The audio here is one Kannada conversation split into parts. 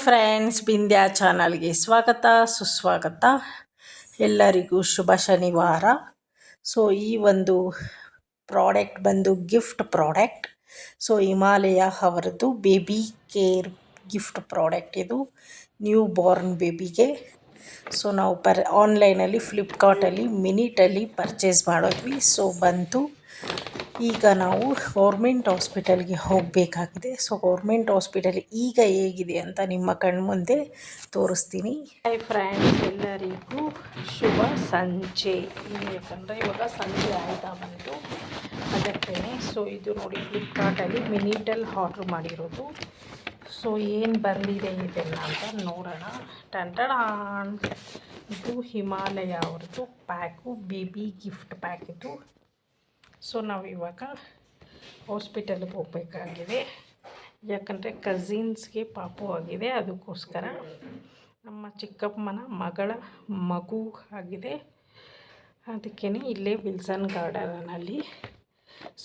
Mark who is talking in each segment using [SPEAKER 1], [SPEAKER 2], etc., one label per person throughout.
[SPEAKER 1] ಫ್ರೆಂಡ್ಸ್, ಬಿಂದ್ಯಾ ಚಾನಲ್ಗೆ ಸ್ವಾಗತ ಸುಸ್ವಾಗತ. ಎಲ್ಲರಿಗೂ ಶುಭ ಶನಿವಾರ. ಸೊ ಈ ಒಂದು ಪ್ರಾಡಕ್ಟ್ ಬಂದು ಗಿಫ್ಟ್ ಪ್ರಾಡಕ್ಟ್. ಸೊ ಹಿಮಾಲಯ ಅವರದ್ದು ಬೇಬಿ ಕೇರ್ ಗಿಫ್ಟ್ ಪ್ರಾಡಕ್ಟ್ ಇದು, ನ್ಯೂ ಬಾರ್ನ್ ಬೇಬಿಗೆ. ಸೊ ನಾವು ಆನ್ಲೈನಲ್ಲಿ ಫ್ಲಿಪ್ಕಾರ್ಟಲ್ಲಿ ಮಿನಿಟಲ್ಲಿ ಪರ್ಚೇಸ್ ಮಾಡಿದ್ವಿ. ಸೊ ಬಂತು. ಈಗ ನಾವು ಗೌರ್ಮೆಂಟ್ ಹಾಸ್ಪಿಟಲ್ಗೆ ಹೋಗಬೇಕಾಗಿದೆ. ಸೊ ಗೌರ್ಮೆಂಟ್ ಹಾಸ್ಪಿಟಲ್ ಈಗ ಹೇಗಿದೆ ಅಂತ ನಿಮ್ಮ ಕಣ್ಮುಂದೆ ತೋರಿಸ್ತೀನಿ. ಹಾಯ್ ಫ್ರೆಂಡ್ಸ್, ಎಲ್ಲರಿಗೂ ಶುಭ ಸಂಜೆ. ಯಾಕಂದರೆ ಇವಾಗ ಸಂಜೆ ಆಯ್ತಾ ಬಂತು ಅದಕ್ಕೇ. ಸೊ ಇದು ನೋಡಿ, ಫ್ಲಿಪ್ಕಾರ್ಟಲ್ಲಿ ಮಿನಿಟಲ್ಲಿ ಆರ್ಡ್ರ್ ಮಾಡಿರೋದು. ಸೊ ಏನು ಬಂದಿದೆ ಇದೆಲ್ಲ ಅಂತ ನೋಡೋಣ. ಟಂಟಡಾನ್, ಇದು ಹಿಮಾಲಯ ಅವ್ರದ್ದು ಪ್ಯಾಕು, ಬೇಬಿ ಗಿಫ್ಟ್ ಪ್ಯಾಕ್ ಇದು. ಸೊ ನಾವು ಇವಾಗ ಹಾಸ್ಪಿಟಲ್ಗೆ ಹೋಗಬೇಕಾಗಿದೆ. ಯಾಕಂದರೆ ಕಝಿನ್ಸ್ಗೆ ಪಾಪು ಆಗಿದೆ, ಅದಕ್ಕೋಸ್ಕರ ನಮ್ಮ ಚಿಕ್ಕಮ್ಮನ ಮಗಳ ಮಗು ಆಗಿದೆ. ಅದಕ್ಕೇ ಇಲ್ಲೇ ವಿಲ್ಸನ್ ಗಾರ್ಡನಲ್ಲಿ.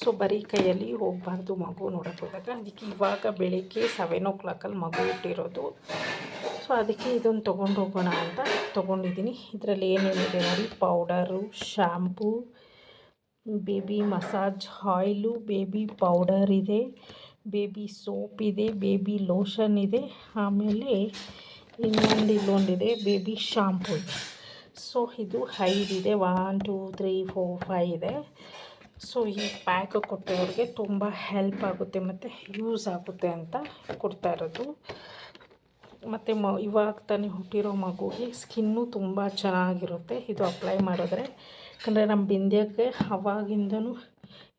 [SPEAKER 1] ಸೊ ಬರೀ ಕೈಯಲ್ಲಿ ಹೋಗಬಾರ್ದು ಮಗು ನೋಡೋಕೆ ಹೋದಾಗ. ಅದಕ್ಕೆ ಇವಾಗ ಬೆಳಗ್ಗೆ 7 o'clock ಮಗು ಹುಟ್ಟಿರೋದು. ಸೊ ಅದಕ್ಕೆ ಇದನ್ನು ತೊಗೊಂಡು ಹೋಗೋಣ ಅಂತ ತೊಗೊಂಡಿದ್ದೀನಿ. ಇದರಲ್ಲಿ ಏನೇನಿದೆ ನೋಡಿ, powder, shampoo, baby massage oil, baby powder ಇದೆ, ಬೇಬಿ ಸೋಪ್ ಇದೆ, ಬೇಬಿ ಲೋಷನ್ ಇದೆ, ಆಮೇಲೆ ಇಲ್ಲೊಂದಿದೆ ಬೇಬಿ ಶಾಂಪೂ ಇದೆ. ಸೊ ಇದು 5 ಇದೆ, 1 2 3 4 5 ಇದೆ. ಸೊ ಈ ಪ್ಯಾಕ್ ಕೊಟ್ಟವ್ರಿಗೆ ತುಂಬ ಹೆಲ್ಪ್ ಆಗುತ್ತೆ ಮತ್ತು ಯೂಸ್ ಆಗುತ್ತೆ ಅಂತ ಕೊಡ್ತಾ ಇರೋದು. ಮತ್ತು ಇವಾಗ ತಾನೇ ಹುಟ್ಟಿರೋ ಮಗುಗೆ ಸ್ಕಿನ್ನು ತುಂಬ ಚೆನ್ನಾಗಿರುತ್ತೆ ಇದು ಅಪ್ಲೈ ಮಾಡಿದ್ರೆ. ಯಾಕಂದರೆ ನಮ್ಮ ಬಿಂದ್ಯಕ್ಕೆ ಅವಾಗಿಂದನೂ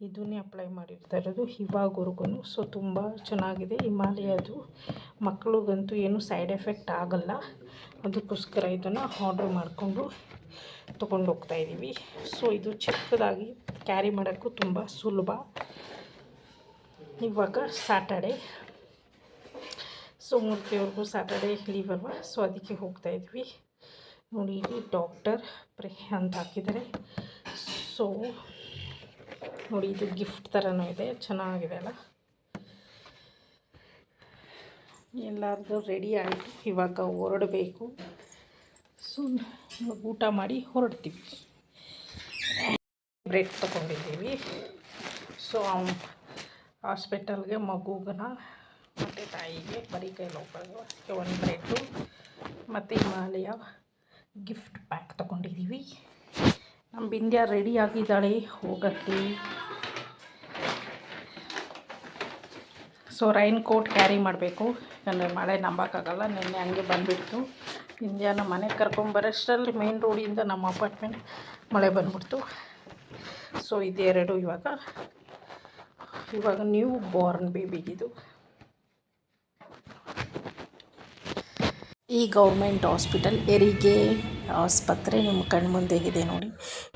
[SPEAKER 1] ಇದನ್ನೇ ಅಪ್ಲೈ ಮಾಡಿರ್ತಾ ಇರೋದು ಇವಾಗವರೆಗೂ. ಸೊ ತುಂಬ ಚೆನ್ನಾಗಿದೆ ಹಿಮಾಲಯದು. ಮಕ್ಕಳಿಗಂತೂ ಏನು ಸೈಡ್ ಎಫೆಕ್ಟ್ ಆಗೋಲ್ಲ. ಅದಕ್ಕೋಸ್ಕರ ಇದನ್ನು ಆರ್ಡ್ರ್ ಮಾಡಿಕೊಂಡು ತೊಗೊಂಡು ಹೋಗ್ತಾಯಿದ್ದೀವಿ. ಸೊ ಇದು ಚಿಕ್ಕದಾಗಿ ಕ್ಯಾರಿ ಮಾಡೋಕ್ಕೂ ತುಂಬ ಸುಲಭ. ಇವಾಗ ಸ್ಯಾಟರ್ಡೇ, ಸೊ ಮೂರ್ತಿಯವ್ರಿಗೂ ಸ್ಯಾಟರ್ಡೇ ಲೀವ್ ಅಲ್ವಾ. ಸೊ ಅದಕ್ಕೆ ಹೋಗ್ತಾಯಿದ್ವಿ. ನೋಡಿ, ಇಲ್ಲಿ ಡಾಕ್ಟರ್ ಪ್ರೇ ಅಂತ ಹಾಕಿದ್ದಾರೆ. ಸೊ ನೋಡಿ, ಇದು ಗಿಫ್ಟ್ ಥರನೂ ಇದೆ, ಚೆನ್ನಾಗಿದೆ ಅಲ್ಲ. ಎಲ್ಲರದು ರೆಡಿ ಆಯಿತು, ಇವಾಗ ಹೊರಡಬೇಕು. ಸೊ ಊಟ ಮಾಡಿ ಹೊರಡ್ತೀವಿ. ಬ್ರೆಡ್ ತೊಗೊಂಡಿದ್ದೀವಿ. ಸೊ ಹಾಸ್ಪಿಟಲ್ಗೆ ಮಗುಗನ ಮತ್ತು ತಾಯಿಗೆ ಬರೀ ಕೈಲಿ ಹೋಗ್ಬಾರ್ದು, ಅದಕ್ಕೆ ಒಂದು ಬ್ರೆಡ್ಡು ಮತ್ತು ಹಿಮಾಲಯ ಗಿಫ್ಟ್ ಪ್ಯಾಕ್ ತೊಗೊಂಡಿದ್ದೀವಿ. ನಮ್ಮ ಬಿಂದ್ಯಾ ರೆಡಿ ಆಗಿದ್ದಾಳೆ ಹೋಗೋಕ್ಕೆ. ಸೊ ರೈನ್ ಕೋಟ್ ಕ್ಯಾರಿ ಮಾಡಬೇಕು, ಯಾಕಂದರೆ ಮಳೆ ನಂಬೋಕ್ಕಾಗಲ್ಲ. ನಿನ್ನೆ ಹಂಗೆ ಬಂದುಬಿಡ್ತು. ಬಿಂದ್ಯಾನ ಮನೆಗೆ ಕರ್ಕೊಂಬರೋಷ್ಟರಲ್ಲಿ ಮೇನ್ ರೋಡಿಂದ ನಮ್ಮ ಅಪಾರ್ಟ್ಮೆಂಟ್ ಮಳೆ ಬಂದ್ಬಿಡ್ತು. ಸೊ ಇದೆರಡು ಇವಾಗ ನ್ಯೂ ಬಾರ್ನ್ ಬೇಬಿಗಿದು. ಈ ಗೌರ್ಮೆಂಟ್ ಹಾಸ್ಪಿಟಲ್ ಹೆರಿಗೆ ಆಸ್ಪತ್ರೆ ನಿಮ್ಮ ಕಣ್ಮುಂದೆಗಿದೆ ನೋಡಿ.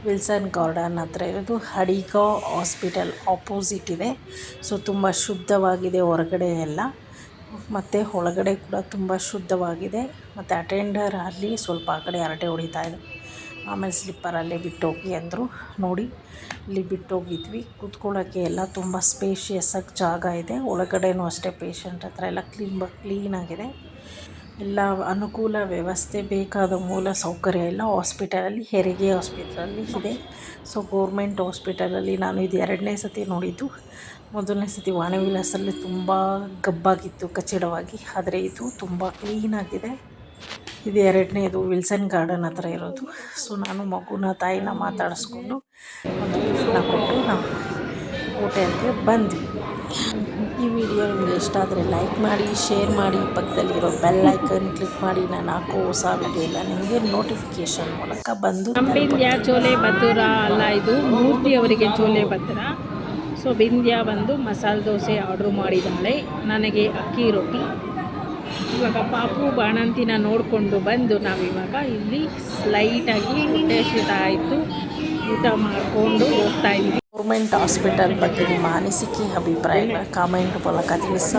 [SPEAKER 1] ವಿಲ್ಸನ್ ಗಾರ್ಡನ್ ಹತ್ರ ಇರೋದು. ಅಡಿಗಾ ಹಾಸ್ಪಿಟಲ್ ಆಪೋಸಿಟ್ ಇದೆ. ಸೊ ತುಂಬ ಶುದ್ಧವಾಗಿದೆ ಹೊರಗಡೆ ಎಲ್ಲ, ಮತ್ತು ಒಳಗಡೆ ಕೂಡ ತುಂಬ ಶುದ್ಧವಾಗಿದೆ. ಮತ್ತು ಅಟೆಂಡರ್ ಅಲ್ಲಿ ಸ್ವಲ್ಪ ಆ ಕಡೆ ಹರಟೆ ಹೊಡಿತಾ ಇದೆ. ಆಮೇಲೆ ಸ್ಲಿಪ್ಪರಲ್ಲೇ ಬಿಟ್ಟೋಗಿ ಅಂದರು. ನೋಡಿ, ಇಲ್ಲಿ ಬಿಟ್ಟೋಗಿದ್ವಿ. ಕೂತ್ಕೊಳ್ಳೋಕ್ಕೆ ಎಲ್ಲ ತುಂಬ ಸ್ಪೇಷಿಯಸ್ಸಾಗಿ ಜಾಗ ಇದೆ. ಒಳಗಡೆನೂ ಅಷ್ಟೇ ಪೇಷಂಟ್ ಹತ್ರ ಎಲ್ಲ ಕ್ಲೀನಾಗಿದೆ. ಎಲ್ಲ ಅನುಕೂಲ ವ್ಯವಸ್ಥೆ, ಬೇಕಾದ ಮೂಲ ಸೌಕರ್ಯ ಎಲ್ಲ ಹಾಸ್ಪಿಟಲಲ್ಲಿ, ಹೆರಿಗೆ ಹಾಸ್ಪಿಟಲಲ್ಲಿ ಇದೆ. ಸೊ ಗೌರ್ಮೆಂಟ್ ಹಾಸ್ಪಿಟಲಲ್ಲಿ ನಾನು ಇದು 2ನೇ ಸತಿ ನೋಡಿದ್ದು. 1ನೇ ಸತಿ ವಾಣಿವಿಲಾಸಲ್ಲಿ ತುಂಬ ಗಬ್ಬಾಗಿತ್ತು ಕಚ್ಚಡವಾಗಿ, ಆದರೆ ಇದು ತುಂಬ ಕ್ಲೀನಾಗಿದೆ. ಇದು 2ನೇದು ವಿಲ್ಸನ್ ಗಾರ್ಡನ್ ಹತ್ರ ಇರೋದು. ಸೊ ನಾನು ಮಗುನ ತಾಯಿನ ಮಾತಾಡಿಸ್ಕೊಂಡು ಒಂದು ಗಿಫ್ಟನ್ನ ಕೊಟ್ಟು ನಾವು ಹೋಟೆಲ್ಗೆ ಬಂದ್ವಿ. ಈ ವಿಡಿಯೋ ನಿಮಗೆ ಇಷ್ಟ ಆದರೆ ಲೈಕ್ ಮಾಡಿ, ಶೇರ್ ಮಾಡಿ, ಪಕ್ಕದಲ್ಲಿರೋ ಬೆಲ್ ಐಕನ್ ಕ್ಲಿಕ್ ಮಾಡಿ. ನಾನು ಹಾಕೋ ಹೊಸ ವಿಡಿಯೋ ಎಲ್ಲ ನಿಮಗೆ ನೋಟಿಫಿಕೇಷನ್ ಮೂಲಕ ಬಂದು.
[SPEAKER 2] ಬಿಂದ್ಯಾ ಚೋಲೆ ಭಟೂರ ಅಲ್ಲ, ಇದು ಮೂರ್ತಿಯವರಿಗೆ ಚೋಲೆ ಭಟೂರ. ಸೊ ಬಿಂದ್ಯಾ ಬಂದು ಮಸಾಲೆ ದೋಸೆ ಆರ್ಡ್ರ್ ಮಾಡಿದ್ದಾಳೆ, ನನಗೆ ಅಕ್ಕಿ ರೊಟ್ಟಿ. ಇವಾಗ ಪಾಪು ಬಾಣಂತಿನ ನೋಡಿಕೊಂಡು ಬಂದು ನಾವಿವಾಗ ಇಲ್ಲಿ ಲೈಟಾಗಿ ಹೊಟ್ಟೆ ಶೀತ ಆಯಿತು, ಊಟ ಮಾಡಿಕೊಂಡು ಹೋಗ್ತಾಯಿದ್ದೀವಿ.
[SPEAKER 1] ಗೌರ್ಮೆಂಟ್ ಹಾಸ್ಪಿಟಲ್ ಬಗ್ಗೆ ನಿಮ್ಮ ಅನಿಸಿಕೆ ಅಭಿಪ್ರಾಯಗಳ ಕಾಮೆಂಟ್ ಮೂಲಕ ತಿಳಿಸಿ.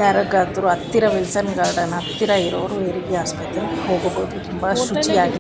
[SPEAKER 1] ಯಾರಿಗಾದರೂ ಹತ್ತಿರ ವಿಲ್ಸನ್ ಗಾರ್ಡನ್ ಹತ್ತಿರ ಇರೋರು ಹೆರಿಗೆ ಆಸ್ಪತ್ರೆಗೆ ಹೋಗಬಹುದು. ತುಂಬ ಶುಚಿಯಾಗಿ